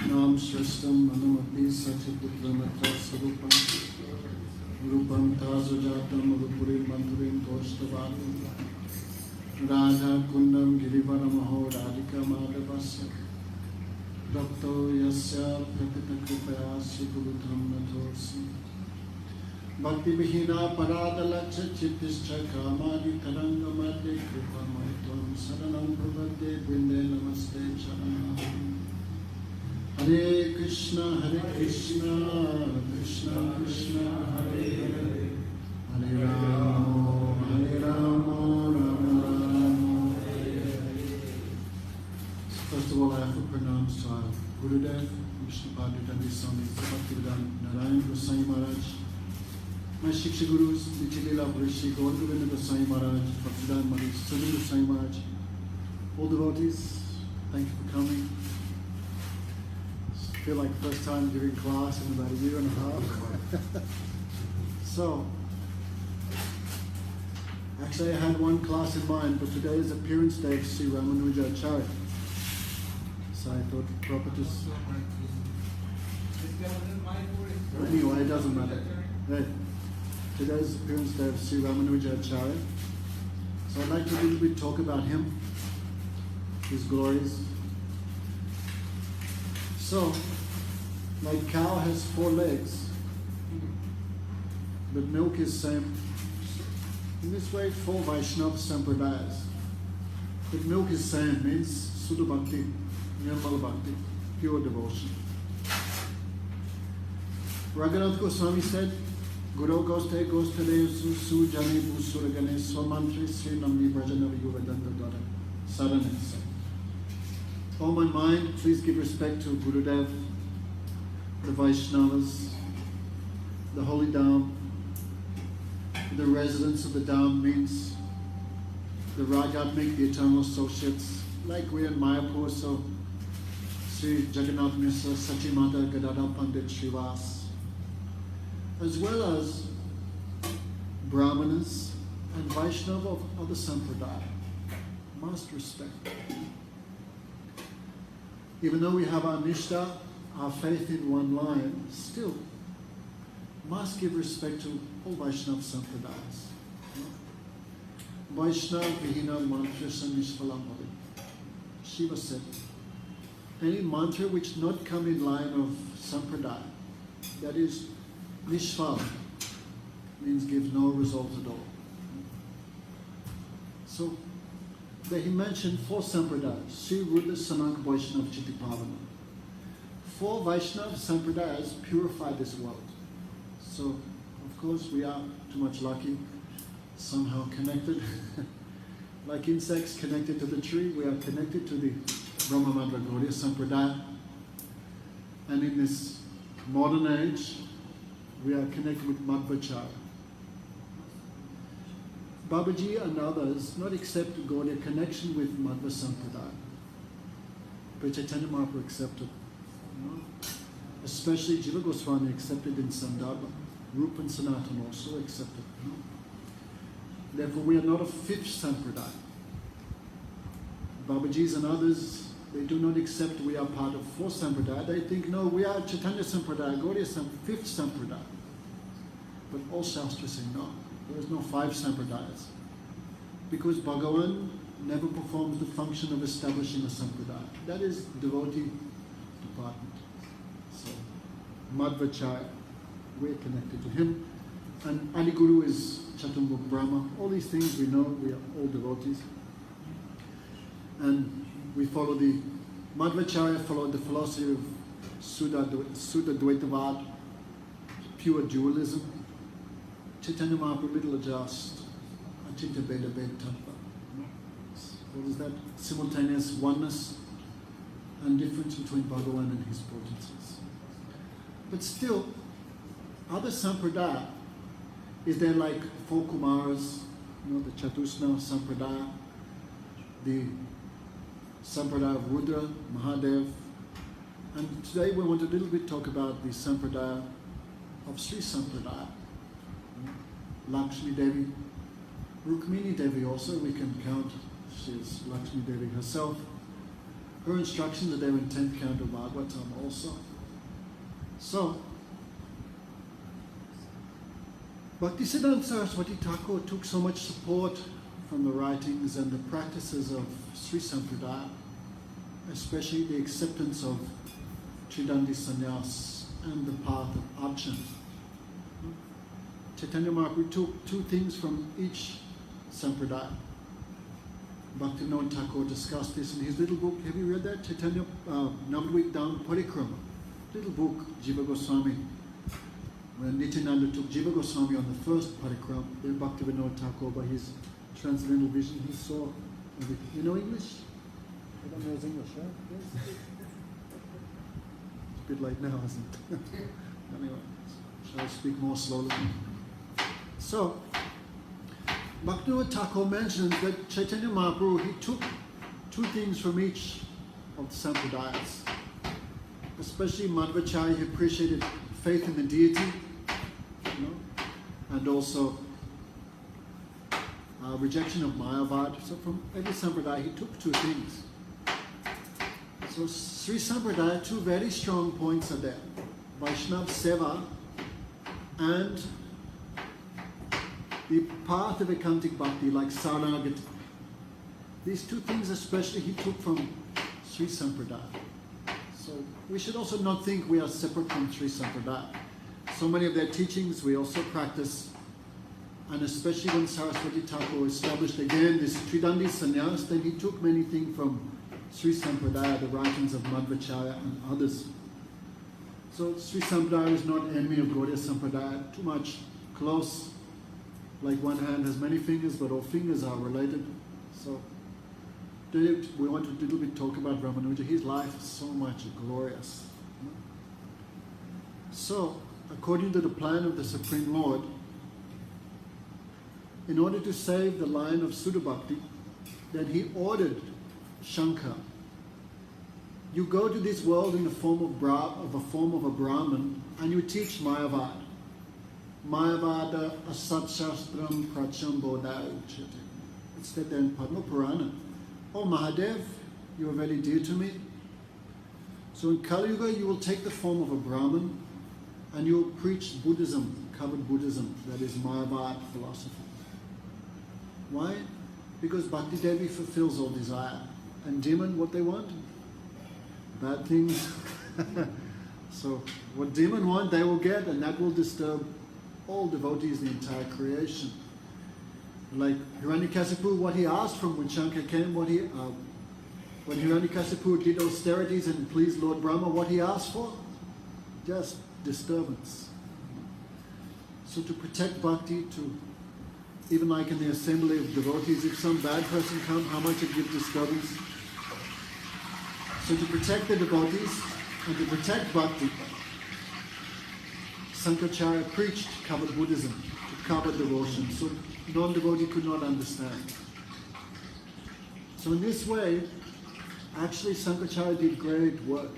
Nam Shrishtam Anumati Sachiputramatha Sarupam Rupam Tazujatam Rupurim Mandurim Toshtabatu Radha Kundam Girivaramaho Radhika Madhavasya Dr. Yasya Prakita Kripaya Sikurutam Natosi Bhakti Vihina Paradalacha Chittischa Kamadi Taranga Madhe Kripa Maitvam Saranam Prabhade Brinde Namaste Charanam Hare Krishna, Krishna Krishna, Hare Hare, Hare Rama, Rama Rama, Hare Hare. First of all, I offer pranams to our Gurudev, Vishnupada Dandi Swami Bhaktivedanta Narayan Goswami Maharaj, my Shiksha Gurus, Nichilila Parishi, Gaur Govinda Goswami Maharaj, Bhaktivedanta Maharaj, Suni Goswami Maharaj, all devotees, thank you for coming. I feel like first time giving class in about a year and a half. So, actually I had one class in mind, but today is appearance day to see Ramanuja Acarya. So I thought proper to... Anyway, it doesn't matter. Hey, today's appearance day to see Ramanuja Acarya. So I'd like to a little bit talk about him, his glories. So, like cow has 4 legs, but milk is same. In this way, 4 Vaishnava Sampradayas. But milk is same, means Sudha Bhakti, Nirmal Bhakti, pure devotion. Raghunath Goswami said, Guru Goste Gostade Su Jani Busuragane Swamantri Sri Namni Brajanavi Yuvadanda Dada Saranesa. Oh my mind, please give respect to Gurudev, the Vaishnavas, the Holy Dham, the residents of the Dham means the Ragatmik, the eternal associates, like we in Mayapur, so Sri Jagannath Misra, Sachimata Gadada Pandit Srivas, as well as Brahmanas and Vaishnava of other Sampradaya. Must respect. Even though we have our Nishta, our faith in one line, still must give respect to all Vaishnava Sampradayas. Vaishnava Vihina Mantra Nishphalam Bhavi. Shiva said, any mantra which not come in line of Sampradaya, that is Nishphal, means give no result at all. So, that he mentioned 4 Sampradayas, Sri Ruddha Sanank Vaishnava Chittipavana. 4 Vaishnava Sampradayas purify this world. So, of course, we are too much lucky, somehow connected. Like insects connected to the tree, we are connected to the Brahma Madhva Gaudiya Sampradaya. And in this modern age, we are connected with Madhvacharya. Babaji and others not accept Gaudiya connection with Madhva Sampradaya. But Chaitanya Mahaprabhu accepted. Especially Jiva Goswami accepted in Sandarbha. Rupa and Sanatana also accepted. Therefore we are not a 5th Sampradaya. Babajis and others, they do not accept we are part of 4th Sampradaya. They think, no, we are Chaitanya Sampradaya, Gaudiya 5th Sampradaya. But all Shastras say no. There is no 5 Sampradayas. Because Bhagavan never performs the function of establishing a Sampradaya. That is devotee department. So, Madhvacharya, we're connected to him. And Adi Guru is Chaturmukh Brahma. All these things we know, we are all devotees. And we follow the, Madhvacharya followed the philosophy of Suddha Dvaitavad, pure dualism. Chaitanya Mahaprabhu little adjust, Achintya Veda Veda Tattva. What is that? Simultaneous oneness and difference between Bhagavan and his potencies. But still, other Sampradaya, is there like 4 Kumaras, the Chatusna Sampradaya, the Sampradaya of Rudra, Mahadev, and today we want to a little bit talk about the Sampradaya of Sri Sampradaya. Lakshmi Devi, Rukmini Devi also, we can count, she is Lakshmi Devi herself. her instructions are there in 10th canto Bhagavatam also. So, Bhaktisiddhanta Saraswati Thakur took so much support from the writings and the practices of Sri Sampradaya, especially the acceptance of Tridandi Sannyas and the path of Archan. Chaitanya Mahaprabhu took two things from each Sampradaya. Bhaktivinoda Thakur discussed this in his little book. Have you read that? Chaitanya Navadvip Down Parikrama. Little book, Jiva Goswami. When Nityananda took Jiva Goswami on the first Parikrama, then Bhaktivinoda Thakur, by his transcendental vision, he saw everything. You know English? Everyone knows English, right? Yes. It's a bit late now, isn't it? Anyway, shall I speak more slowly? So, Bhaktivinoda Thakur mentions that Chaitanya Mahaprabhu, he took two things from each of the Sampradayas. Especially Madhvacharya, he appreciated faith in the deity, you know, and also rejection of Mayavad. So from every Sampradaya, he took two things. So Sri Sampradaya, two very strong points are there. Vaishnava Seva and the path of Ekantic Bhakti, like Saranagati. These two things especially he took from Sri Sampradaya. So we should also not think we are separate from Sri Sampradaya. So many of their teachings we also practice, and especially when Saraswati Thakur established again this Tridandi Sannyas, then he took many things from Sri Sampradaya, the writings of Madhvacharya and others. So Sri Sampradaya is not enemy of Gaudiya Sampradaya, too much close. Like one hand has many fingers, but all fingers are related. So we want to a little bit talk about Ramanuja. His life is so much glorious. So, according to the plan of the Supreme Lord, in order to save the line of Sudha Bhakti, then he ordered Shankar, you go to this world in the form of a Brahmin, and you teach Mayavad. Mayavada asat shastram pracham bodha uchyate. It's said there in Padma Purana. Oh Mahadev, you are very dear to me. So in Kali Yuga, you will take the form of a Brahmin and you will preach Buddhism, covered Buddhism, that is Mayavad philosophy. Why? Because Bhakti Devi fulfills all desire. And demon, what they want? Bad things. So what demon want, they will get, and that will disturb all devotees in the entire creation. Like Hiranyakasipu, what he asked from when Shankar came, when Hiranyakasipu did austerities and pleased Lord Brahma, what he asked for? Just disturbance. So to protect bhakti, even like in the assembly of devotees, if some bad person comes, how much it gives disturbance? So to protect the devotees and to protect bhakti, Sankaracharya preached covered Buddhism, to cover devotion, so non-devotee could not understand. So in this way, actually Sankaracharya did great work.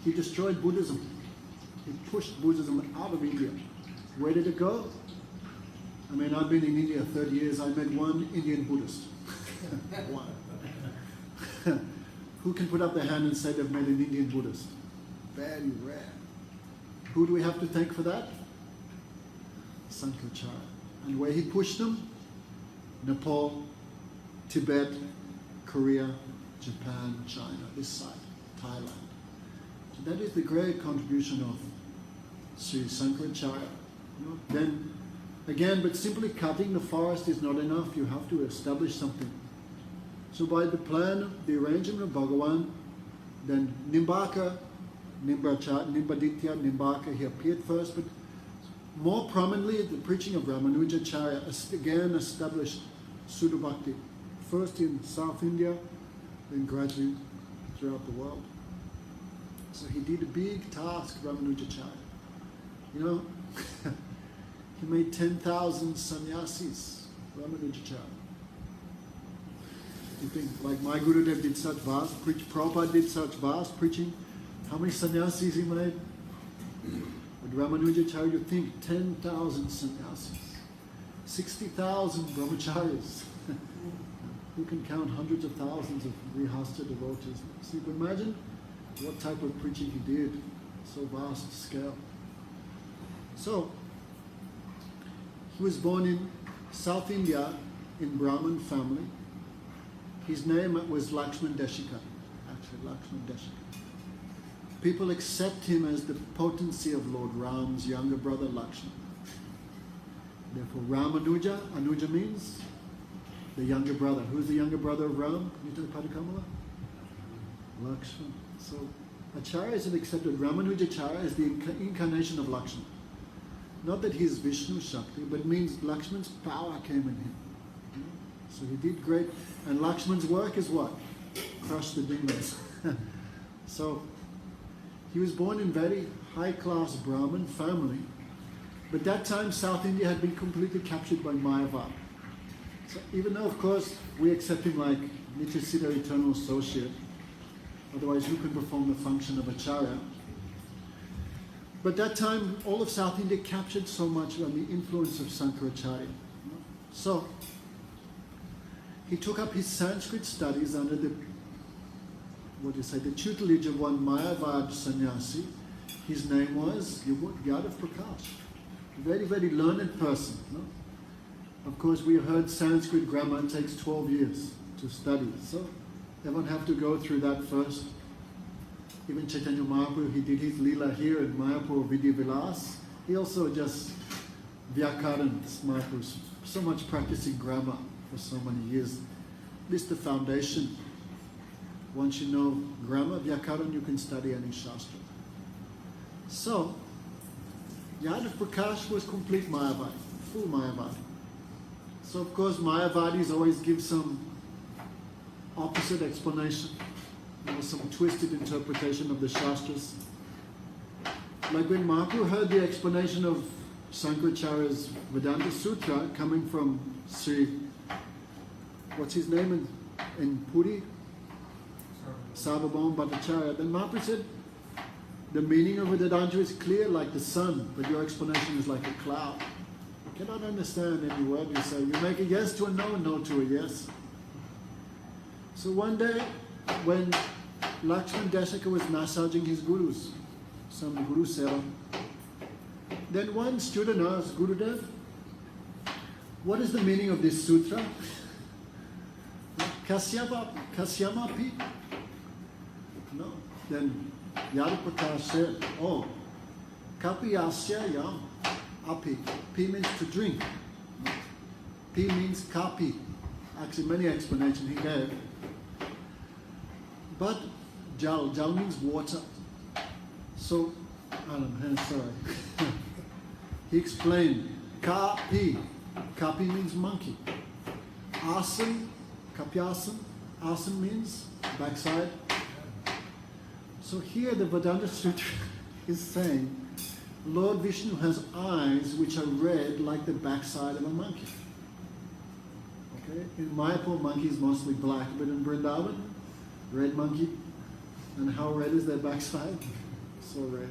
He destroyed Buddhism. He pushed Buddhism out of India. Where did it go? I mean, I've been in India 30 years. I met one Indian Buddhist. One. Who can put up their hand and say they've met an Indian Buddhist? Very rare. Who do we have to thank for that? Sankaracharya. And where he pushed them? Nepal, Tibet, Korea, Japan, China, this side, Thailand. So that is the great contribution of Sri Sankaracharya. Then, again, but simply cutting the forest is not enough. You have to establish something. So by the plan, the arrangement of Bhagavan, then Nimbaka, Nimbaditya, Nimbaka, he appeared first, but more prominently, the preaching of Ramanuja Acharya again established Sudha Bhakti, first in South India, then gradually throughout the world. So he did a big task, Ramanuja Acharya. You know, he made 10,000 sannyasis, Ramanuja Acharya. You think, like my Gurudev did such vast preaching, Prabhupada did such vast preaching, how many sannyasis he made? With Ramanuja Acharya, you think 10,000 sannyasis, 60,000 brahmacharis. who can count hundreds of thousands of Grihastha devotees. So you can imagine what type of preaching he did, so vast scale. So, he was born in South India in Brahmin family. His name was Lakshman Deshika, actually Lakshman Deshika. People accept him as the potency of Lord Ram's younger brother Lakshman. Therefore Ramanuja, Anuja means the younger brother. Who's the younger brother of Ram? Nita Padakamala? Lakshman. So Acharyas have accepted Ramanuja Acharya as the incarnation of Lakshman. Not that he's Vishnu Shakti, but means Lakshman's power came in him. So he did great. And Lakshman's work is what? Crush the demons. So he was born in very high-class Brahmin family. But that time South India had been completely captured by Mayavad. So even though, of course, we accept him like Nityasiddha, eternal associate, otherwise who can perform the function of Acharya? But that time, all of South India captured so much on the influence of Sankaracharya. So, he took up his Sanskrit studies under the tutelage of one Mayavad sannyasi. His name was Yadav Prakash. A very, very learned person. No? Of course, we heard Sanskrit grammar takes 12 years to study. So, everyone have to go through that first. Even Chaitanya Mahaprabhu, he did his Leela here in Mayapur Vidya Vilas. He also just Vyakaran, Mahaprabhu, so much practicing grammar for so many years. This is the foundation. Once you know grammar, Vyakaran, you can study any Shastra. So, Yadav Prakash was complete Mayavadi, full Mayavadi. So of course Mayavadis always give some opposite explanation. Some twisted interpretation of the Shastras. Like when Mahaprabhu heard the explanation of Sankaracharya's Vedanta Sutra coming from Sri, what's his name in Puri? Sarvabhauma Bhattacharya. Then Mahaprabhu said, the meaning of Vedanta is clear like the sun, but your explanation is like a cloud. You cannot understand any word you say. You make a yes to a no and no to a yes. So one day, when Lakshman Deshika was massaging his gurus, some Guru Seva, then one student asked, Gurudev, what is the meaning of this sutra? Kasyamapi? No. Then Yadav Prakash said, oh, Kapi Asya Yam Api. Pi means to drink. Pi means kapi. Actually, many explanations he gave. But jal means water. So, I'm sorry. He explained, kapi. Kapi means monkey. Asan, kapyasan. Asan means backside. So here the Vedanta Sutra is saying, Lord Vishnu has eyes which are red like the backside of a monkey. Okay? In Mayapur, monkey is mostly black, but in Vrindavan, red monkey. And how red is their backside? So red.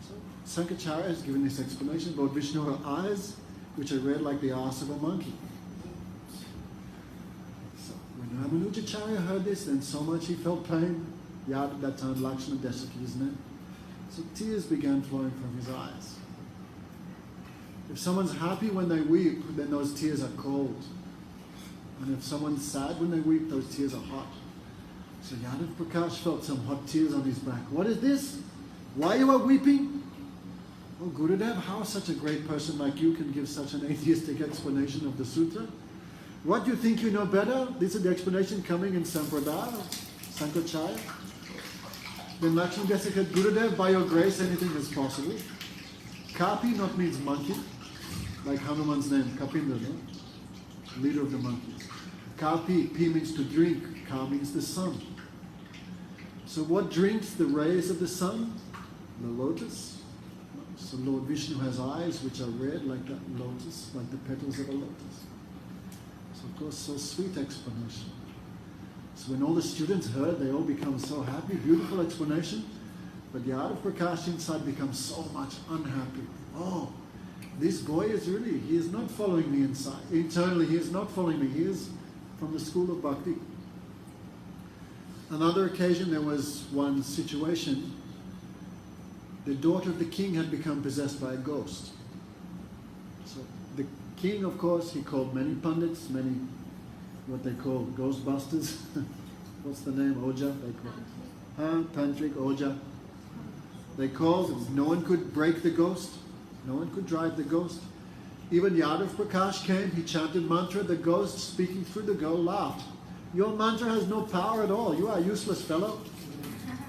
So Sankaracharya has given this explanation. Lord Vishnu has eyes which are red like the arse of a monkey. So when Ramanuja Acharya heard this, then so much he felt pain. Yad at that time, Lakshman Deshika, isn't it? So tears began flowing from his eyes. If someone's happy when they weep, then those tears are cold. And if someone's sad when they weep, those tears are hot. So Yadav Prakash felt some hot tears on his back. What is this? Why you are weeping? Oh Gurudev, how such a great person like you can give such an atheistic explanation of the sutra? What, do you think you know better? This is the explanation coming in Sampradaya, Sankaracharya. Then Lakshman Deshika said, Gurudev, by your grace anything is possible. Kapi not means monkey, like Hanuman's name, Kapindra, no? Leader of the monkeys. Kapi, Pi means to drink, Ka means the sun. So what drinks the rays of the sun? The lotus. So Lord Vishnu has eyes which are red like that lotus, like the petals of a lotus. So of course, so sweet explanation. So when all the students heard, they all become so happy. Beautiful explanation. But Yadav Prakash inside becomes so much unhappy. Oh, this boy is really, he is not following me inside. Internally, he is not following me. He is from the school of Bhakti. Another occasion, there was one situation. The daughter of the king had become possessed by a ghost. So the king, of course, he called many pundits, many what they call ghostbusters. What's the name? Oja, they call it. Tantric, Oja. They called, no one could break the ghost. No one could drive the ghost. Even Yadav Prakash came, he chanted mantra, the ghost speaking through the girl laughed. Your mantra has no power at all, you are a useless fellow.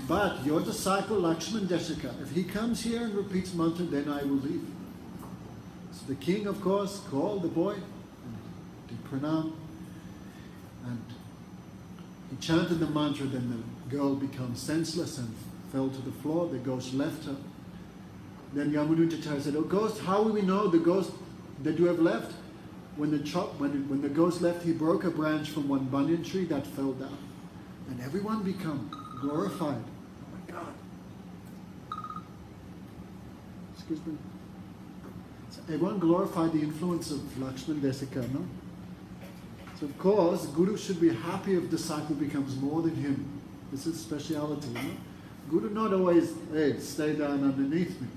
But your disciple Lakshman Desika, if he comes here and repeats mantra, then I will leave. So the king, of course, called the boy, and did pranam, and he chanted the mantra, then the girl becomes senseless and fell to the floor, the ghost left her. Then Ramanuja Acarya said, oh ghost, how will we know the ghost that you have left? When the ghost left, he broke a branch from one banyan tree that fell down. And everyone became glorified. Oh my God. Excuse me. So everyone glorified the influence of Lakshman Desika, no? So of course, Guru should be happy if disciple becomes more than him. This is speciality, no? Guru not always, hey, stay down underneath me.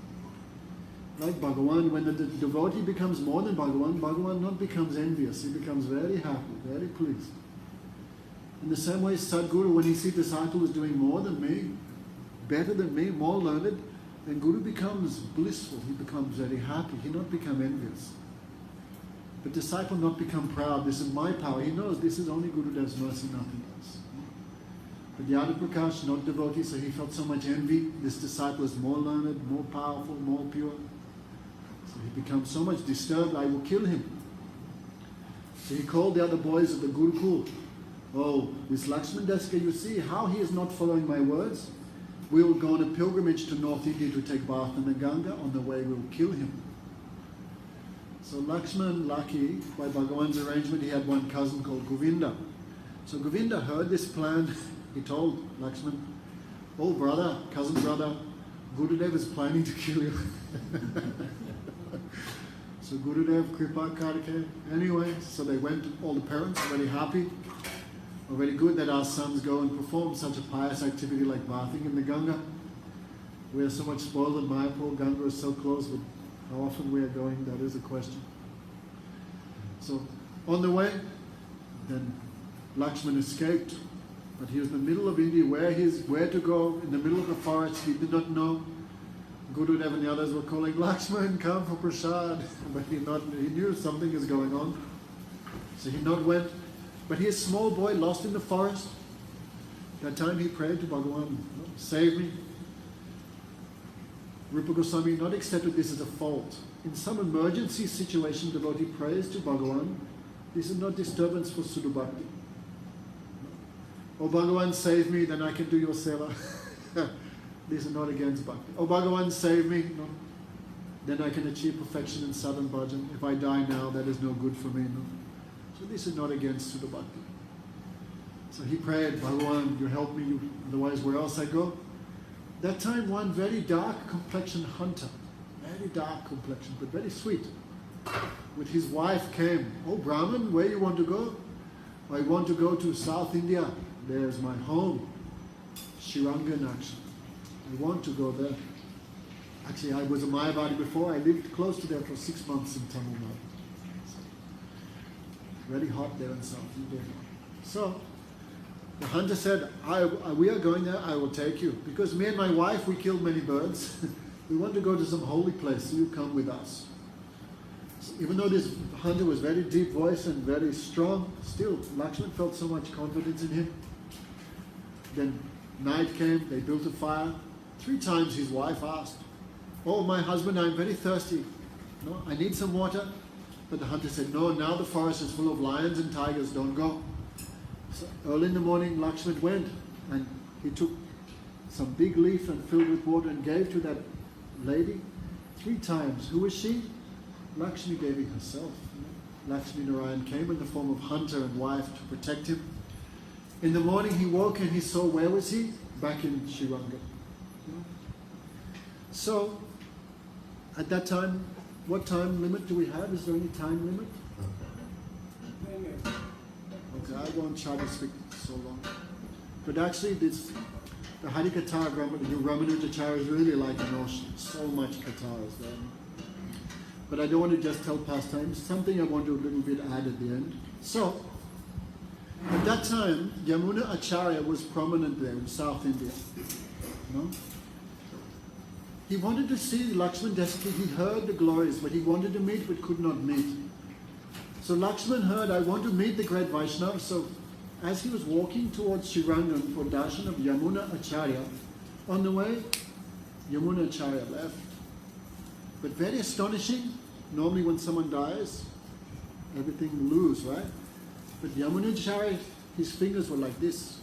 Like Bhagavan, when the devotee becomes more than Bhagavan, Bhagavan not becomes envious, he becomes very happy, very pleased. In the same way, Sadguru, when he sees disciple is doing more than me, better than me, more learned, then Guru becomes blissful, he becomes very happy, he not become envious. But disciple not become proud, this is my power, he knows this is only Gurudev's mercy, nothing else. But Yadav Prakash, not devotee, so he felt so much envy, this disciple is more learned, more powerful, more pure. So he becomes so much disturbed, I will kill him. So he called the other boys of the Gurukul. Oh, this Lakshman Desika, you see how he is not following my words? We will go on a pilgrimage to North India to take bath in the Ganga. On the way we will kill him. So Lakshman, lucky, by Bhagavan's arrangement, he had one cousin called Govinda. So Govinda heard this plan. He told Lakshman, oh brother, cousin brother, Gurudev is planning to kill you. So Gurudev, Kripa Karke, anyway, so they went, all the parents are very happy, are very good that our sons go and perform such a pious activity like bathing in the Ganga. We are so much spoiled in Mayapur, Ganga is so close, but how often we are going, that is a question. So on the way, then Lakshman escaped, but he was in the middle of India, where to go, in the middle of the forest, he did not know. Gurudev and the others were calling, Lakshman, come for prasad. But he knew something is going on. So he not went. But he, a small boy, lost in the forest. That time he prayed to Bhagavan, save me. Rupa Goswami not accepted this as a fault. In some emergency situation, devotee prays to Bhagavan. This is not disturbance for Sudha Bhakti. Oh Bhagavan, save me, then I can do your seva. These are not against bhakti. Oh Bhagavan, save me. No. Then I can achieve perfection in sadhana bhajan. If I die now, that is no good for me. No. So this is not against Sudha Bhakti. So he prayed, Bhagavan, you help me, otherwise where else I go? That time one very dark complexion hunter, very dark complexion, but very sweet, with his wife came. Oh Brahman, where you want to go? I want to go to South India. There's my home, Shiranganakshi. I want to go there. Actually, I was a Mayavadi before. I lived close to there for 6 months in Tamil Nadu. So, very hot there in South India. So, the hunter said, we are going there, I will take you. Because me and my wife, we killed many birds. We want to go to some holy place, so you come with us. So even though this hunter was very deep voice and very strong, still, Lakshman felt so much confidence in him. Then night came, they built a fire. 3 times his wife asked, oh, my husband, I'm very thirsty. No, I need some water. But the hunter said, no, now the forest is full of lions and tigers, don't go. So early in the morning, Lakshman went and he took some big leaf and filled with water and gave to that lady 3 times. Who was she? Lakshmi Devi herself. Lakshmi Narayan came in the form of hunter and wife to protect him. In the morning he woke and he saw, where was he? Back in Shiranga. So, at that time, what time limit do we have? Is there any time limit? Okay, I won't try to speak so long. But actually, the Harikatha of Ramanuja Acarya is really like an ocean. So much katha is there. But I don't want to just tell pastimes. Something I want to a little bit add at the end. So, at that time, Yamuna Acharya was prominent there in South India. No? He wanted to see Lakshman Desika. He heard the glories, but he wanted to meet but could not meet. So Lakshman heard, I want to meet the great Vaishnava. So as he was walking towards Srirangan for darshan of Yamuna Acharya, on the way, Yamuna Acharya left. But very astonishing, normally when someone dies, everything lose, right? But Yamuna Acharya, his fingers were like this.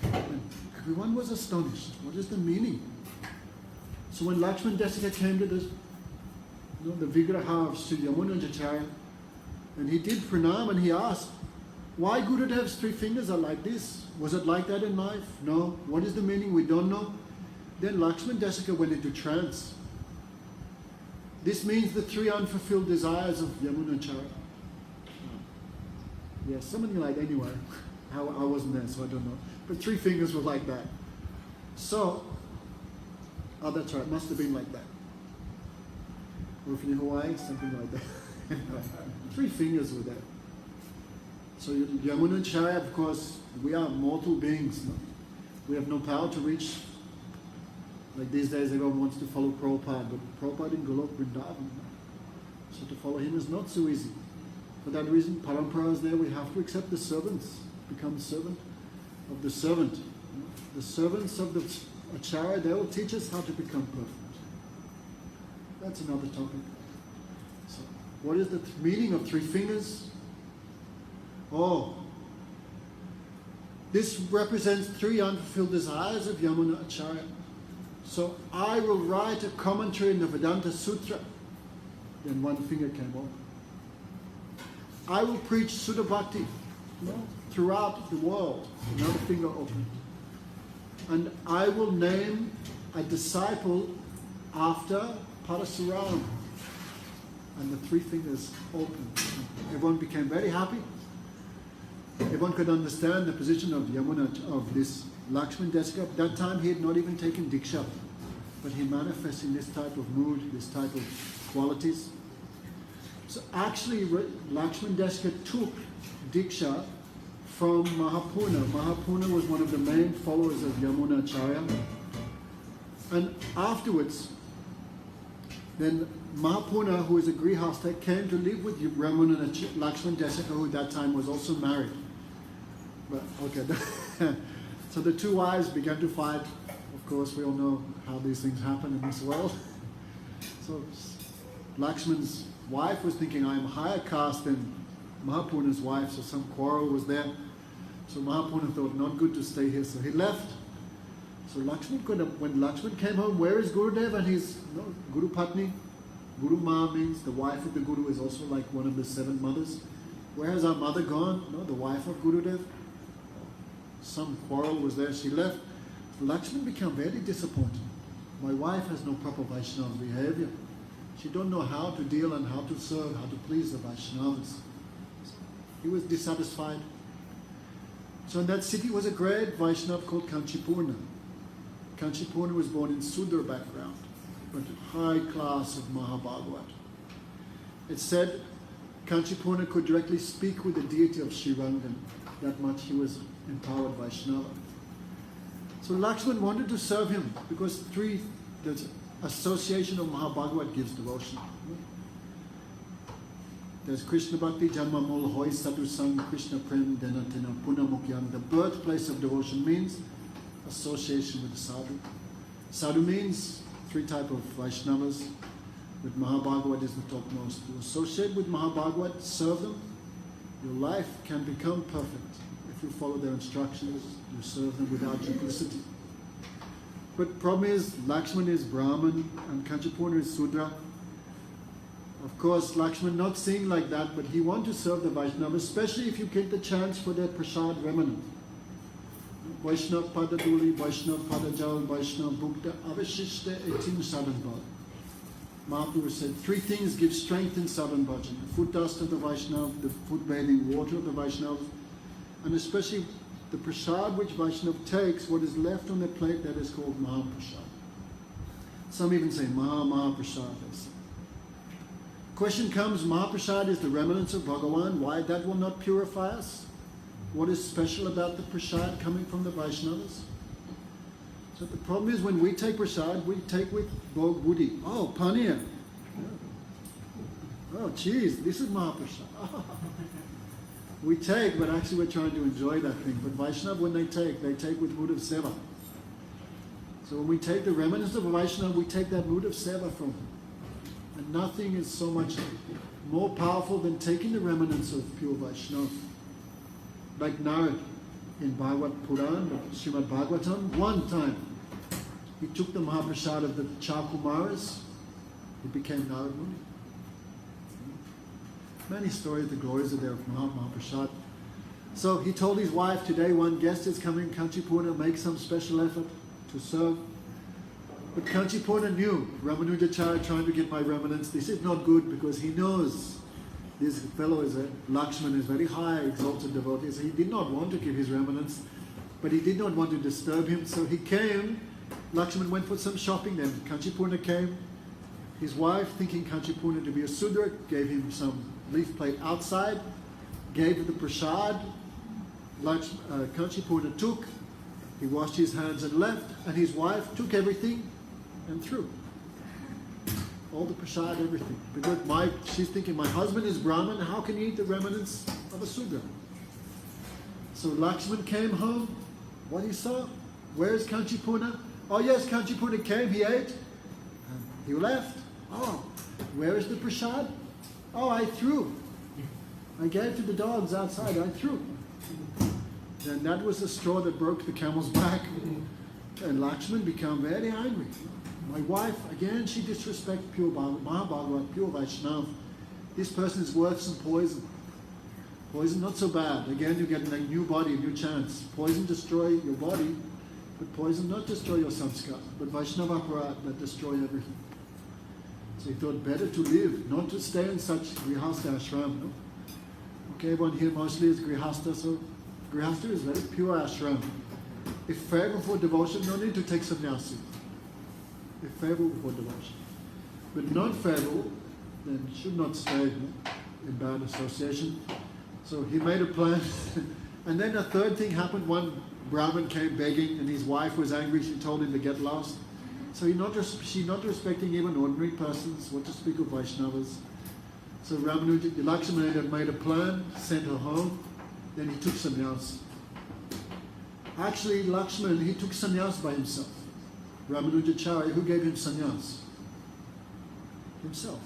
And everyone was astonished. What is the meaning? So when Lakshman Desika came to this, the Vigraha of Sri Yamuna Acharya, and he did pranam and he asked, why Gurudev's 3 fingers are like this? Was it like that in life? No. What is the meaning? We don't know. Then Lakshman Desika went into trance. This means the 3 unfulfilled desires of Yamuna Acharya. Yeah, something like anyway. I wasn't there, so I don't know. But 3 fingers were like that. So, oh, that's right, must have been like that. Or if you're in Hawaii, something like that. 3 fingers were there. So Yamuna Acharya, of course, we are mortal beings. No? We have no power to reach. Like these days, everyone wants to follow Prabhupada, but Prabhupada in Golok Vrindavan. No? So to follow him is not so easy. For that reason, parampara is there. We have to accept the servants, become servant of the servant. No? The servants of the Acharya, they will teach us how to become perfect. That's another topic. So, what is the meaning of 3 fingers? Oh, this represents 3 unfulfilled desires of Yamuna Acharya. So I will write a commentary in the Vedanta Sutra. Then 1 finger came off. I will preach Sudha Bhakti throughout the world. Another finger opened. And I will name a disciple after Parasuram. And the 3 fingers opened. Everyone became very happy. Everyone could understand the position of Yamuna, of this Lakshman Desika. At that time, he had not even taken Diksha, but he manifests in this type of mood, this type of qualities. So actually, Lakshman Desika took Diksha from Mahapurna. Mahapurna was one of the main followers of Yamuna Acharya. And afterwards, then Mahapurna, who is a Grihastha, came to live with Ramana and Lakshman Desika, who at that time was also married. But okay, so the 2 wives began to fight. Of course, we all know how these things happen in this world. So Lakshman's wife was thinking, I am higher caste than Mahapurna's wife, so some quarrel was there. So Mahapurna thought, not good to stay here, so he left. So Lakshman when Lakshman came home, where is Gurudev and his Guru Patni? Guru Ma means the wife of the Guru is also like one of the 7 mothers. Where has our mother gone? No, the wife of Gurudev. Some quarrel was there, she left. So Lakshman became very disappointed. My wife has no proper Vaishnava behavior. She don't know how to deal and how to serve, how to please the Vaishnavas. He was dissatisfied. So in that city was a great Vaishnava called Kanchipurna. Kanchipurna was born in Sudra background, but high class of Mahabhagavat. It said Kanchipurna could directly speak with the deity of Srirangan. That much he was empowered Vaishnava. So Lakshman wanted to serve him because the association of Mahabhagavat gives devotion. There's Krishna Bhakti, Janma Mul Hoi Sadhu Sang, Krishna Prem Denatina Puna Mukyam. The birthplace of devotion means association with the sadhu. Sadhu means 3 types of Vaishnavas, but Mahabhagavat is the topmost. You associate with Mahabhagavat, serve them, your life can become perfect. If you follow their instructions, you serve them without duplicity. But problem is, Lakshman is Brahman and Kanchipurna is Sudra. Of course, Lakshman not seeing like that, but he wants to serve the Vaishnava, especially if you get the chance for their prasad remnant. Vaishnav Pada Duli, Vaishnav Pada Jal, Vaishnav Bhukta, Avashishta Etim Sadhan Bhajan. Mahaprabhu said 3 things give strength in sadhan bhajan. The foot dust of the Vaishnava, the foot bathing water of the Vaishnava, and especially the prasad which Vaishnava takes, what is left on the plate, that is called Mahaprasad. Some even say Mahaprasad. Question comes, Mahaprasad is the remnants of Bhagavan. Why that will not purify us? What is special about the prasad coming from the Vaishnavas? So the problem is when we take prasad, we take with Bhog Buddhi. Oh, Paniya. Oh, geez, this is Mahaprasad. We take, but actually we're trying to enjoy that thing. But Vaishnava, when they take with mood of seva. So when we take the remnants of Vaishnava, we take that mood of seva from him. And nothing is so much more powerful than taking the remnants of pure Vaishnava. Like Narad in Bhagavad Puran, Srimad Bhagavatam, one time he took the Mahaprasad of the Chakumaras, he became Narad Muni. Many stories, the glories are there of Mahaprasad. So he told his wife, today one guest is coming, Kanchipurna, make some special effort to serve. But Kanchipurna knew, Ramanuja Acarya trying to get my remnants, this is not good because he knows this fellow is Lakshman is very high, exalted devotee, so he did not want to give his remnants, but he did not want to disturb him, so he came. Lakshman went for some shopping, then Kanchipurna came. His wife, thinking Kanchipurna to be a Sudra, gave him some leaf plate outside, gave the prasad. Kanchipurna took, he washed his hands and left, and his wife took everything and threw. All the prasad, everything. Because she's thinking, my husband is Brahmin, how can he eat the remnants of a Sudra? So Lakshman came home, what he saw? Where is Kanchipurna? Oh yes, Kanchipurna came, he ate, and he left. Oh, where is the prasad? Oh, I threw. I gave to the dogs outside, I threw. Then that was the straw that broke the camel's back. And Lakshman became very angry. My wife, again, she disrespects pure Mahabhagavat, pure Vaishnava. This person is worth some poison. Poison, not so bad. Again, you get a new body, a new chance. Poison destroy your body, but poison not destroy your samskar, but Vaishnava aparat that destroy everything. So he thought better to live, not to stay in such grihastha ashram. No? Okay, everyone here mostly is grihastha, so grihastha is very pure ashram. If favorable for devotion, no need to take sannyasi. If favorable for devotion. But not favorable, then should not stay in bad association. So he made a plan. And then a third thing happened. One Brahmin came begging and his wife was angry. She told him to get lost. So she's not respecting even ordinary persons, what to speak of Vaishnavas. So Ramanuja, Lakshman had made a plan, sent her home, then he took sannyas. Actually, Lakshman, he took sannyas by himself. Ramanuja Acarya, who gave him sannyas? Himself.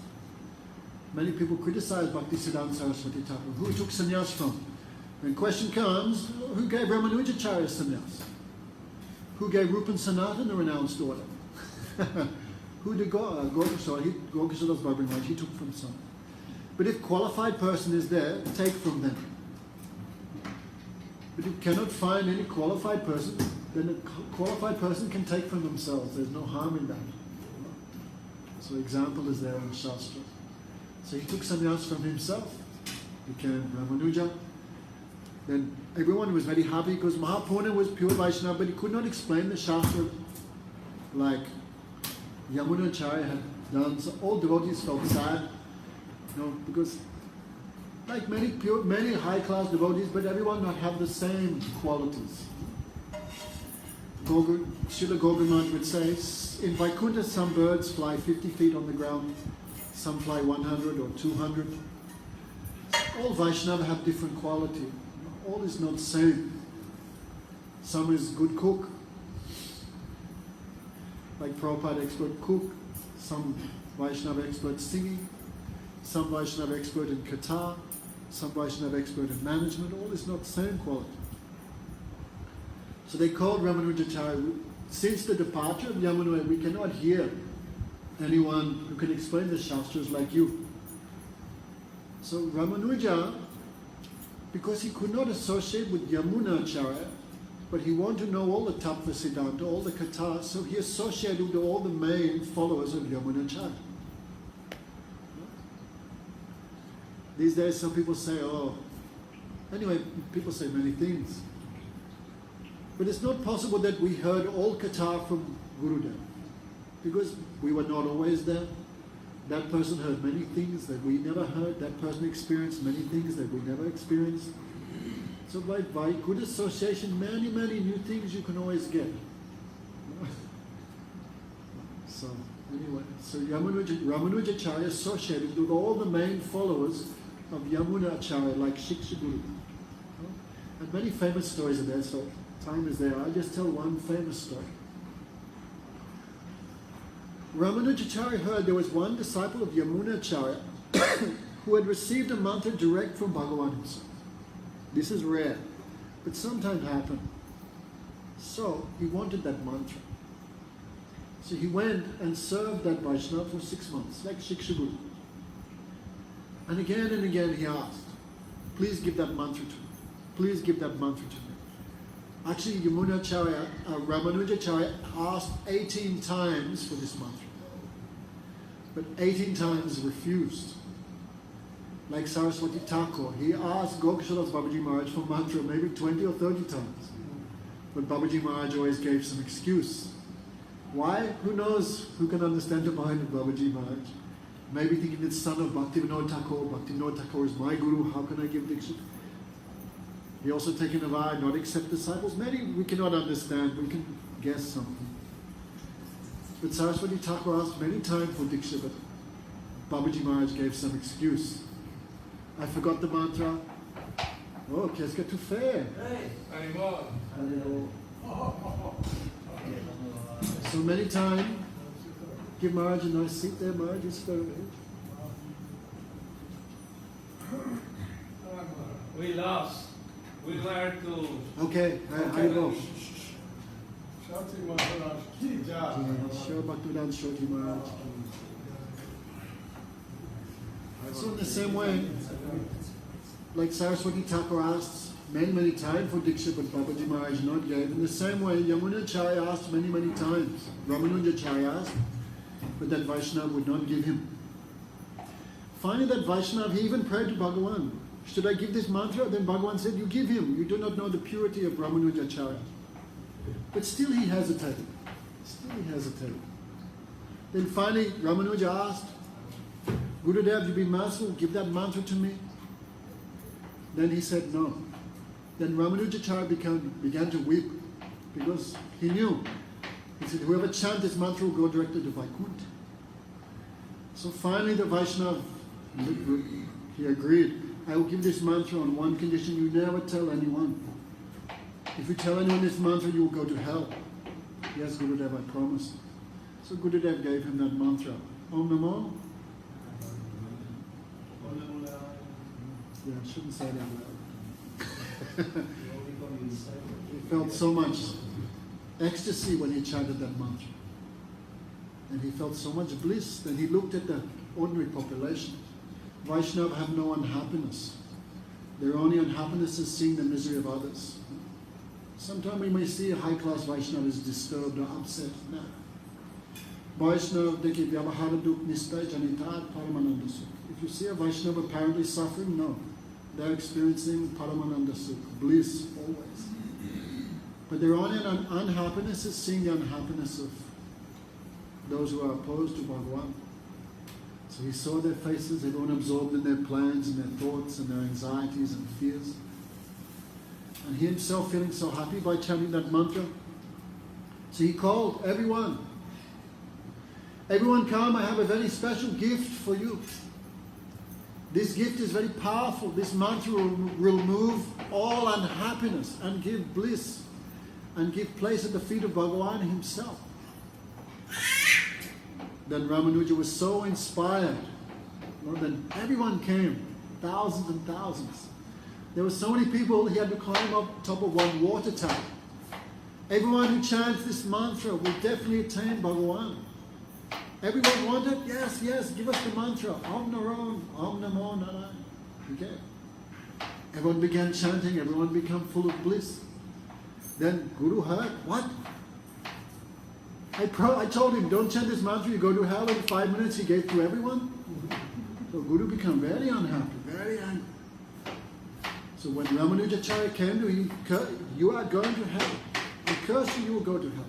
Many people criticize Bhaktisiddhanta Saraswati Thakur. Who took sannyas from? When question comes, who gave Ramanuja Acarya sannyas? Who gave Rupan Sanatan the renounced order? Who did Gokashadas Barbara Maharaj? He took from some. But if qualified person is there, take from them. But if you cannot find any qualified person, then a qualified person can take from themselves. There's no harm in that. So example is there in the Shastra. So he took sannyas from himself, became Ramanuja. Then everyone was very happy because Mahapurna was pure Vaishnava, but he could not explain the Shastra like Yamuna Acharya had done. So all devotees felt sad, because like many high-class devotees, but everyone not have the same qualities. Srila Gogamaj would say, in Vaikuntha some birds fly 50 feet on the ground, some fly 100 or 200. All Vaishnava have different quality. All is not the same. Some is good cook, like Prabhupada expert cook, some Vaishnava expert singing, some Vaishnava expert in Katha, some Vaishnava expert in management. All is not the same quality. So they called Ramanuja Acarya. Since the departure of Yamuna, we cannot hear anyone who can explain the Shastras like you. So Ramanuja, because he could not associate with Yamuna Acharya, but he wanted to know all the Tattva Siddhanta, all the Katha, so he associated with all the main followers of Yamuna Acharya. These days some people say, oh, Anyway, people say many things. But it's not possible that we heard all Katha from Gurudev, because we were not always there. That person heard many things that we never heard. That person experienced many things that we never experienced. So by good association, many, many new things you can always get. So anyway, so Ramanuja Acharya associated with all the main followers of Yamuna Acharya, like Shiksha Guru. And many famous stories are there, so time is there. I'll just tell one famous story. Ramanuja Acharya heard there was one disciple of Yamuna Acharya who had received a mantra direct from Bhagavan himself. This is rare, but sometimes happens. So he wanted that mantra. So he went and served that Vaishnava for 6 months, like Shiksha Guru. And again he asked, please give that mantra to me. Please give that mantra to me. Actually, Yamuna Acharya, Ramanuja Acharya asked 18 times for this mantra. But 18 times refused. Like Saraswati Thakur, he asked Gokshala's Babaji Maharaj for mantra maybe 20 or 30 times. But Babaji Maharaj always gave some excuse. Why? Who knows? Who can understand the mind of Babaji Maharaj? Maybe thinking it's son of Bhaktivinoda Thakur. Bhaktivinoda Thakur is my guru. How can I give Diksha? He also taken a vow not accept disciples. Many we cannot understand. We can guess something. But Saraswati Thakur asked many times for Diksha, but Babaji Maharaj gave some excuse. I forgot the mantra. Oh, qu'est-ce que tu fais? So many times, give Maharaj a nice seat there. Maharaj is over here. We lost. We learned to... Okay, Haribo. Shoti Maharaj ki jai. Shri Bhaktivedanta Shoti Maharaj. So in the same way, like Saraswati Thakur asked many times for Diksha, but Babaji Maharaj not gave. In the same way, Yamuna Acharya asked many times. Ramanuja Acharya asked, but that Vaishnava would not give him. Finally, that Vaishnava, he even prayed to Bhagavan. Should I give this mantra? Then Bhagavan said, you give him. You do not know the purity of Ramanuja Acharya. But still he hesitated. Then finally, Ramanuja asked, Gurudev, you be merciful, give that mantra to me. Then he said no. Then Ramanuja Acharya began to weep because he knew. He said, whoever chants this mantra will go directly to Vaikuntha. So finally the Vaishnava, he agreed. I will give this mantra on one condition: you never tell anyone. If you tell anyone this mantra, you will go to hell. Yes, Gurudev, I promise. So Gurudev gave him that mantra. Om Namo. Yeah, I shouldn't say that loud. He felt so much ecstasy when he chanted that mantra. And he felt so much bliss. Then he looked at the ordinary population. Vaishnava have no unhappiness. Their only unhappiness is seeing the misery of others. Sometimes we may see a high-class Vaishnava is disturbed or upset. No. Vaishnava, deki vyavahara duk nistai janitat paramananda sukh. If you see a Vaishnava apparently suffering, no. They're experiencing paramananda sukh, bliss always. But their only unhappiness is seeing the unhappiness of those who are opposed to Bhagavan. So he saw their faces, everyone absorbed in their plans and their thoughts and their anxieties and fears. And he himself feeling so happy by chanting that mantra. So he called everyone. Everyone come, I have a very special gift for you. This gift is very powerful. This mantra will remove all unhappiness and give bliss and give place at the feet of Bhagavan himself. Then Ramanuja was so inspired. Then everyone came, thousands and thousands. There were so many people, he had to climb up top of one water tap. Everyone who chants this mantra will definitely attain Bhagavan. Everyone wanted, yes, give us the mantra. Om Namo Narayana. Okay. Everyone began chanting, everyone became full of bliss. Then Guru heard, what? I told him, don't chant this mantra, you go to hell. In 5 minutes he gave to everyone. So Guru became very unhappy, very angry. So when Ramanuja Acarya came to him, you are going to hell. I curse you, you will go to hell.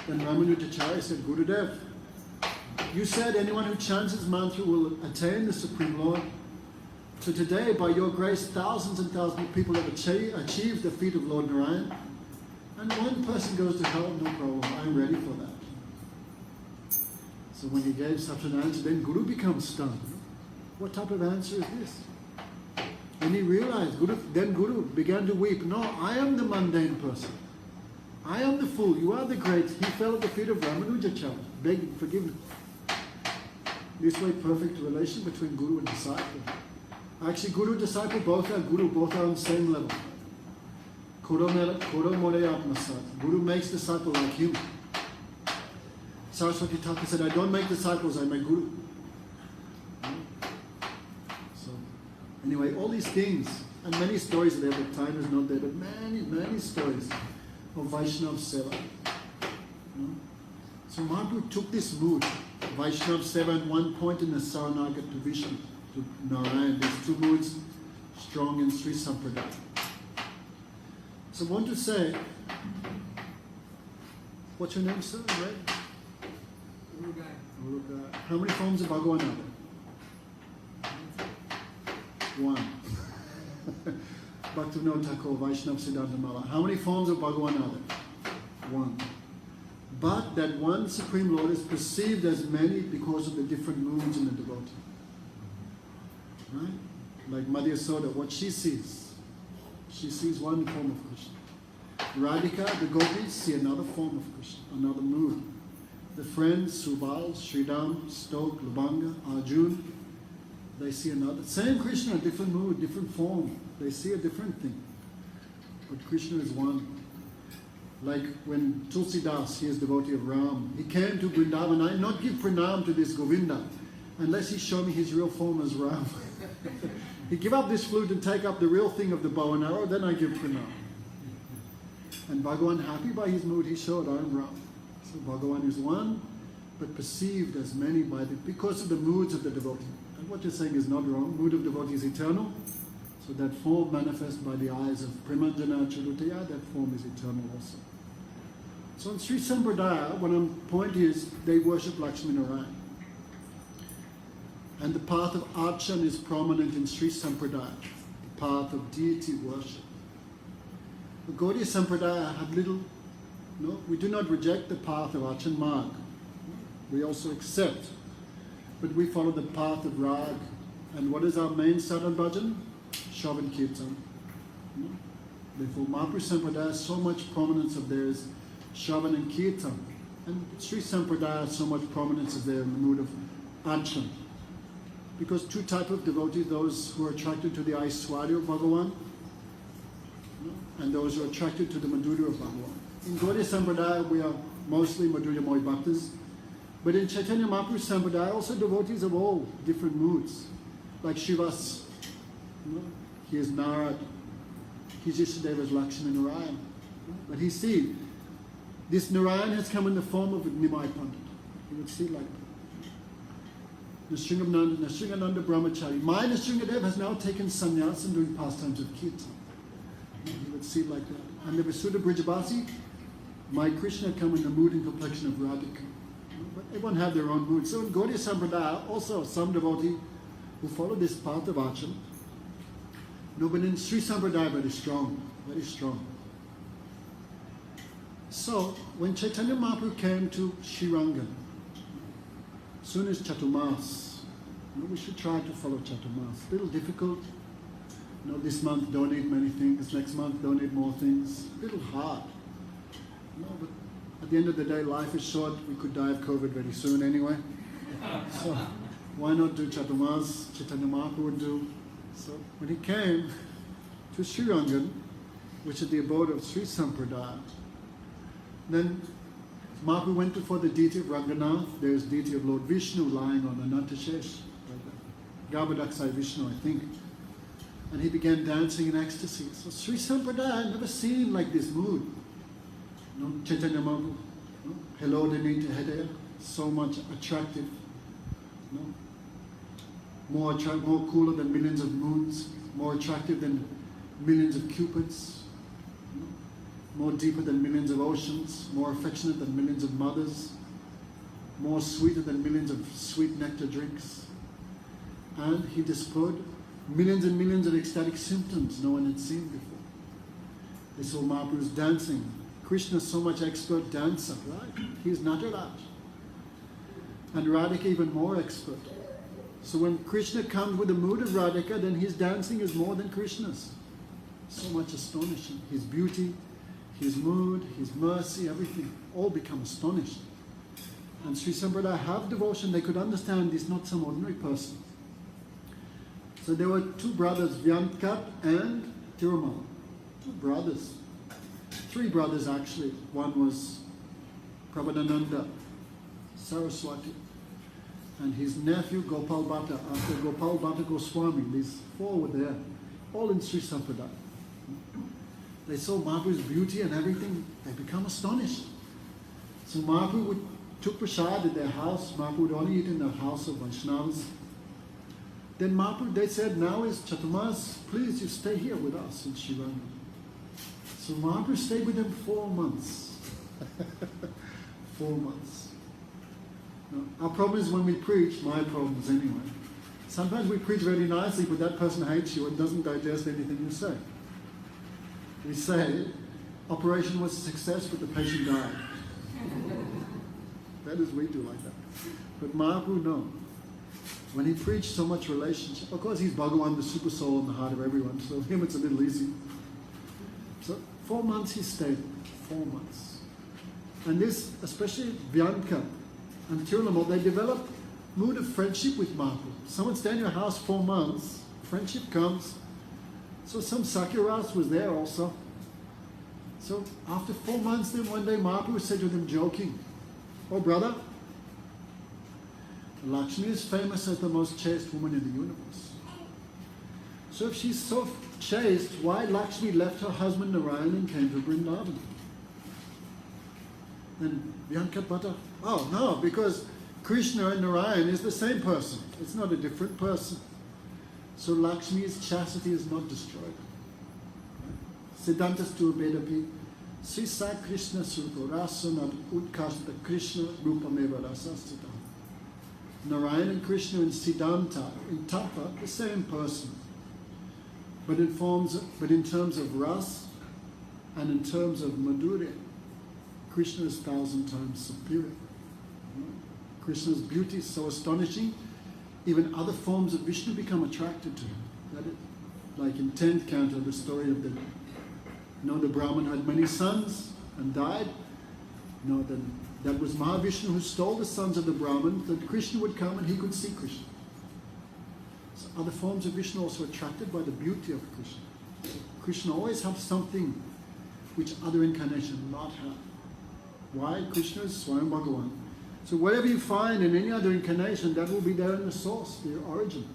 Then Ramanuja Acarya said, Gurudev, you said anyone who chants this mantra will attain the Supreme Lord. So today, by your grace, thousands and thousands of people have achieved the feet of Lord Narayan. And one person goes to hell, no problem, I'm ready for that. So when he gave such an answer, then Guru becomes stunned. What type of answer is this? And he realized, then Guru began to weep. No, I am the mundane person. I am the fool. You are the great. He fell at the feet of Ramanuja Acarya, begging forgiveness. This way, perfect relation between Guru and disciple. Actually, Guru and disciple both are Guru, both are on the same level. Guru makes disciple like him. Saraswati Thakur said, I don't make disciples, I make Guru. So, anyway, all these things, and many stories are there, but time is not there, but many, many stories of Vaishnav Seva. So Mahaprabhu took this mood, Vaishnav Seva, at one point in the Saranagat division to Narayan. There's two moods strong in Sri Sampradaya. So I want to say, what's your name, sir? Right? Urugai. How many forms of Bhagavan are there? One. Bhaktivinoda Thakur, Vaishnav Siddhanta Mala. How many forms of Bhagavan are there? One. But that one Supreme Lord is perceived as many because of the different moods in the devotee. Right? Like Madhya Soda, what she sees one form of Krishna. Radhika, the gopis, see another form of Krishna, another mood. The friends, Subal, Sridham, Stok, Lubanga, Arjun, they see another. Same Krishna, different mood, different form. They see a different thing. But Krishna is one. Like when Tulsidas, he is devotee of Ram, he came to Vrindavan, I not give pranam to this Govinda unless he show me his real form as Ram. He give up this flute and take up the real thing of the bow and arrow, then I give pranam. And Bhagavan, happy by his mood, he showed, I am Ram. So Bhagavan is one, but perceived as many because of the moods of the devotee. And what you're saying is not wrong. Mood of devotee is eternal. So that form manifest by the eyes of Premanjana Charutaya, that form is eternal also. So in Sri Sampradaya, one point is they worship Lakshmi Narayan. And the path of Archan is prominent in Sri Sampradaya, the path of deity worship. The Gaudiya Sampradaya had little, we do not reject the path of Archan Marg. We also accept, but we follow the path of Rag. And what is our main sadhan bhajan? Shravan Kirtan. Therefore, Mahaprabhu Sampradaya, so much prominence of theirs, Shravan and Kirtan. And Sri Sampradaya, so much prominence of there in the mood of Archan. Because two types of devotees, those who are attracted to the Aishwarya of Bhagavan, and those who are attracted to the Madhurya of Bhagavan. In Gaudiya Sampradaya, we are mostly Madhurya-moy bhaktas. But in Chaitanya Mahaprabhu Sampradaya, also devotees of all different moods. Like Shivas, he is Narad, his Ishtadev is Lakshmi Narayan. But he see, this Narayan has come in the form of Nimai Pandit. He would see like that. Nrsingananda Brahmachari. My Nrsingadev has now taken sannyas and doing pastimes of Kirtan. He would see like that. And the Visuddha Brijabasi, my Krishna come in the mood and complexion of Radhika. But everyone have their own mood. So in Gaudiya Sampradaya, also some devotee who follow this path of Archan. But in Sri Sampradaya, very strong, very strong. So when Chaitanya Mahaprabhu came to Shrirangan, soon as Chaturmas, we should try to follow Chaturmas. A little difficult. This month donate many things, next month donate more things. A little hard. But at the end of the day, life is short. We could die of COVID very soon anyway. So why not do Chaturmas? Chaitanya Mahaprabhu would do. So when he came to Shrirangan, which is the abode of Sri Sampradaya, then Mahaprabhu went before the deity of Ranganath. There is deity of Lord Vishnu lying on Anantashesh, Garbhadaksai Vishnu, I think. And he began dancing in ecstasy. So Sri Sampradaya, I've never seen like this mood. Chaitanya Mahaprabhu, hello Denita Hedaya, so much attractive. More cooler than millions of moons. more attractive than millions of cupids, more deeper than millions of oceans, more affectionate than millions of mothers, more sweeter than millions of sweet nectar drinks. And he displayed millions and millions of ecstatic symptoms no one had seen before. They saw Mahaprabhu's dancing. Krishna is so much expert dancer, right? He's Nataraj. And Radhika even more expert. So when Krishna comes with the mood of Radhika, then his dancing is more than Krishna's. So much astonishing. His beauty, his mood, his mercy, everything, all become astonished. And Sri Sampradaya have devotion, they could understand he's not some ordinary person. So there were two brothers, Vyantkat and Tirumala. Two brothers. Three brothers actually. One was Prabodhananda, Saraswati, and his nephew Gopal Bhatta. After Gopal Bhatta Goswami, these four were there, all in Sri Sampradaya. They saw Mahaprabhu's beauty and everything, they become astonished. So Mahaprabhu took prasad at their house. Mahaprabhu would only eat in the house of Vaishnavas. Then Mahaprabhu, they said, now is Chatumas, please you stay here with us in Shivani. So Mahaprabhu stayed with them 4 months. 4 months. Now, our problem is when we preach, my problems anyway. Sometimes we preach very nicely, but that person hates you and doesn't digest anything you say. We say, operation was a success, but the patient died. That is, we do like that. But Mahaprabhu, no. When he preached so much relationship, of course he's Bhagavan, the super soul in the heart of everyone, so him it's a little easy. So 4 months he stayed, 4 months. And this, especially Bianca and Tirunamo, they developed mood of friendship with Mahaprabhu. Someone stay in your house 4 months, friendship comes. So some Sakiras was there also. So after 4 months, then one day Mahaprabhu said to them, joking, oh brother, Lakshmi is famous as the most chaste woman in the universe. So if she's so chaste, why Lakshmi left her husband Narayan and came to Vrindavan? Then Vyankat Bhatta, oh no, because Krishna and Narayan is the same person. It's not a different person. So Lakshmi's chastity is not destroyed. Siddhantas tu Vedapi, Sisa Krishna Surko Rasanat Utkashta Krishna Rupameva Rasastita. Narayan and Krishna in Siddhanta, in Tapa, the same person. But in terms of ras and in terms of madhurya, Krishna is 1,000 times superior. Krishna's beauty is so astonishing, even other forms of Vishnu become attracted to him. Like in 10th canto, the story of the Brahman had many sons and died. That was Mahavishnu who stole the sons of the Brahman, that Krishna would come and he could see Krishna. So other forms of Vishnu also attracted by the beauty of Krishna. So Krishna always has something which other incarnation not have. Why? Krishna is Swayam Bhagavan. So whatever you find in any other incarnation, that will be there in the source, the origin.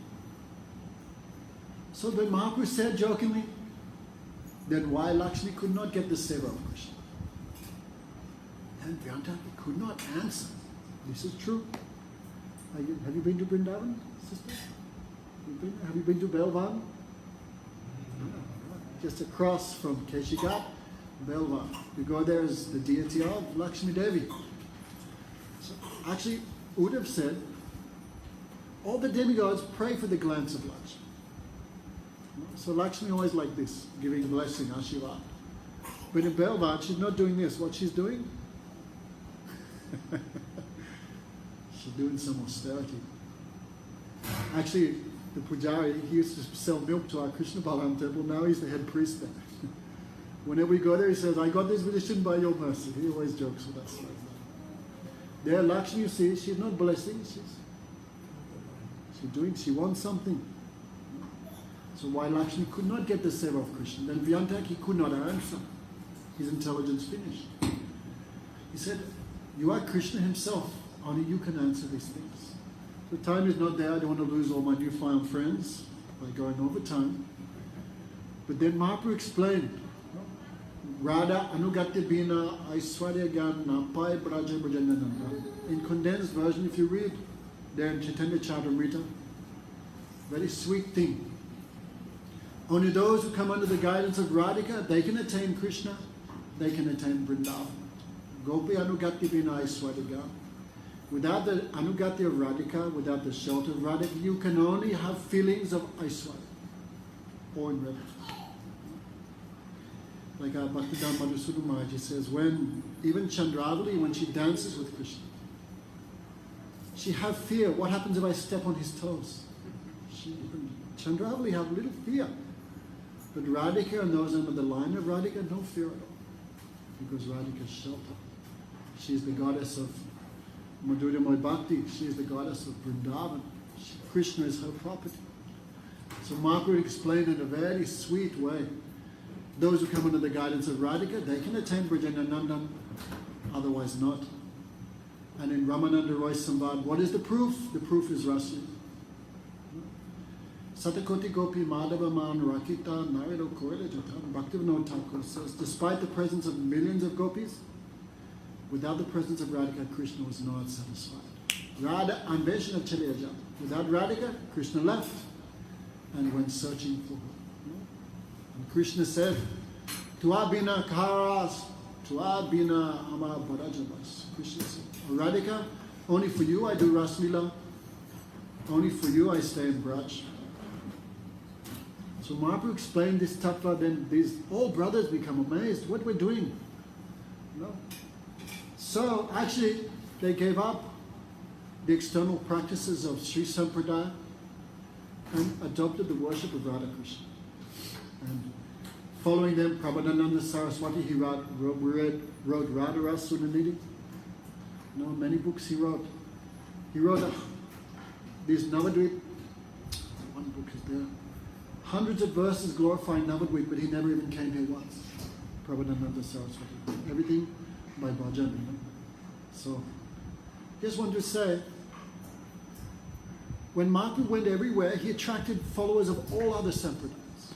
So then Mahaprabhu said jokingly, then why Lakshmi could not get the seva of Krishna? And Vyanta could not answer. This is true. Have you been to Vrindavan, sister? Have you been to Belvan? Just across from Keshigat, Belvan. You go there as the deity of Lakshmi Devi. So actually, Uddhav said, all the demigods pray for the glance of Lakshmi. So Lakshmi always like this, giving blessing, Ashirvad. But in Belvan, she's not doing this. What she's doing? She's doing some austerity. Actually, the Pujari, he used to sell milk to our Krishna Balaram temple. Now he's the head priest there. Whenever we go there, he says, I got this petition by your mercy. He always jokes with us like that. There, Lakshmi, you see, she's not blessing. She wants something. So why Lakshmi could not get the seva of Krishna? Then Vyantak, he could not answer. His intelligence finished. He said, you are Krishna himself. Only you can answer these things. The time is not there. I don't want to lose all my newfound friends by going over time. But then Mahaprabhu explained, Radha Anugatya Bina Aishwarya Gana Pai Braja Brajanananda. In condensed version, if you read there in Chaitanya Charitamrita, very sweet thing. Only those who come under the guidance of Radhika, they can attain Krishna, they can attain Vrindavan. Gopi Anugati Vina Aiswarika. Without the Anugati of Radhika, without the shelter of Radhika, you can only have feelings of Aiswarya or in reverence. Like Bhaktivedanta Madhusudana Maharaj says, when even Chandravali, when she dances with Krishna, she have fear. What happens if I step on his toes? Chandravali have little fear. But Radhika and those under the line of Radhika, no fear at all. Because Radhika is shelter. She is the goddess of Madhurya Bhakti. She is the goddess of Vrindavan. Krishna is her property. So Mahaprabhu explained in a very sweet way. Those who come under the guidance of Radhika, they can attain Brajanandandan, otherwise not. And in Ramananda Roy Samvad, what is the proof? The proof is Rasi. Satakoti Gopi Madhava Man Rakita Narido Koila Jatan. Bhaktivinoda Thakur says, despite the presence of millions of gopis, without the presence of Radhika, Krishna was not satisfied. Radha Anveshana Chaleja. Without Radhika, Krishna left and went searching for her. And Krishna said, Tua bina karas, tua bina amar bharajavas. Krishna said, Radhika, only for you I do Raslila, only for you I stay in Braj. So Mahaprabhu explained this tattva, then these all brothers become amazed. What we're doing? No. So actually, they gave up the external practices of Sri Sampradaya and adopted the worship of Radha Krishna. And following them, Prabodhananda Saraswati, he wrote Radha Sunanidhi. You know, many books he wrote. He wrote these Navadvip. One book is there. Hundreds of verses glorifying Navadvip, but he never even came here once. Prabodhananda Saraswati. Everything by bhajan. You know? So, just want to say, when Mahaprabhu went everywhere, he attracted followers of all other sampradayas.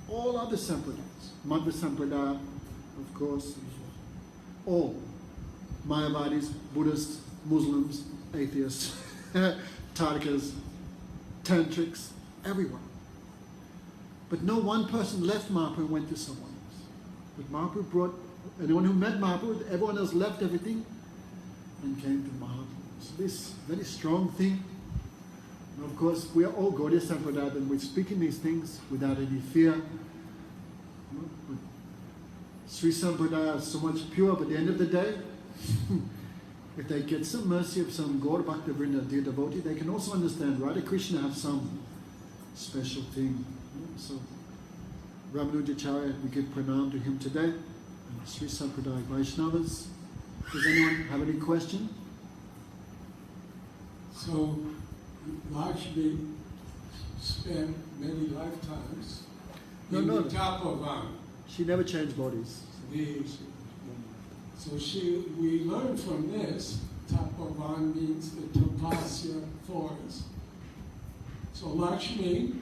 All other sampradayas. Madhva Sampradaya, of course. All. Mayavadis, Buddhists, Muslims, atheists, Tarkas, Tantrics, everyone. But no one person left Mahaprabhu and went to someone else. But Mahaprabhu brought, anyone who met Mahaprabhu, everyone else left everything and came to Mahaprabhu. So this very strong thing. And of course, we are all Gaudiya Sampradaya, and we're speaking these things without any fear. But Sri Sampradaya is so much pure, but at the end of the day, if they get some mercy of some Gaur Bhakta Vrinda, dear devotee, they can also understand Radha Krishna have some special thing. So, Ramanuja Acarya, we give pranam to him today. And Sri Sampradaya Vaishnavas. Does anyone have any question? So, Lakshmi spent many lifetimes in the Tapovan. She never changed bodies. So we learn from this, Tapovan means the Tapasya forest. So Lakshmi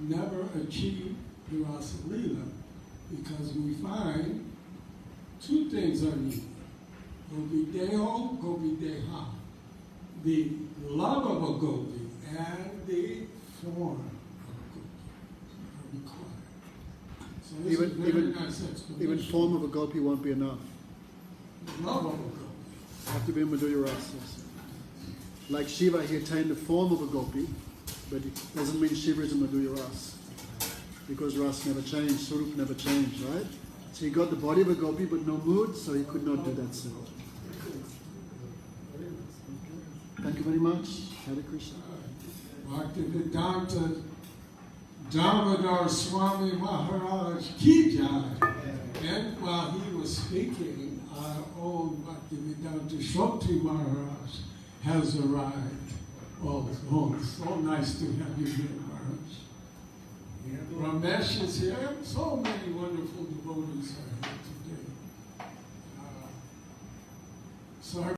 never achieved the Rasa Leela because we find two things are needed. Gopi Deho, Gopi Deha. The love of a gopi and the form of a gopi are required. So even form of a gopi won't be enough. Love of a gopi. Have to be Madhurya Rasa. Like Shiva, he attained the form of a gopi, but it doesn't mean Shiva is a Madhurya Rasa. Because Rasa never changed, Surup never changed, right? So he got the body of a gopi but no mood, so he could not do that service. Thank you very much. Hare Krishna. Bhaktivedanta Damodara Swami Maharaj Ki Jai. And while he was speaking, our own Bhaktivedanta Shoti Maharaj has arrived. Oh, so nice to have you here, Maharaj. Ramesh is here. So many wonderful devotees are here today. So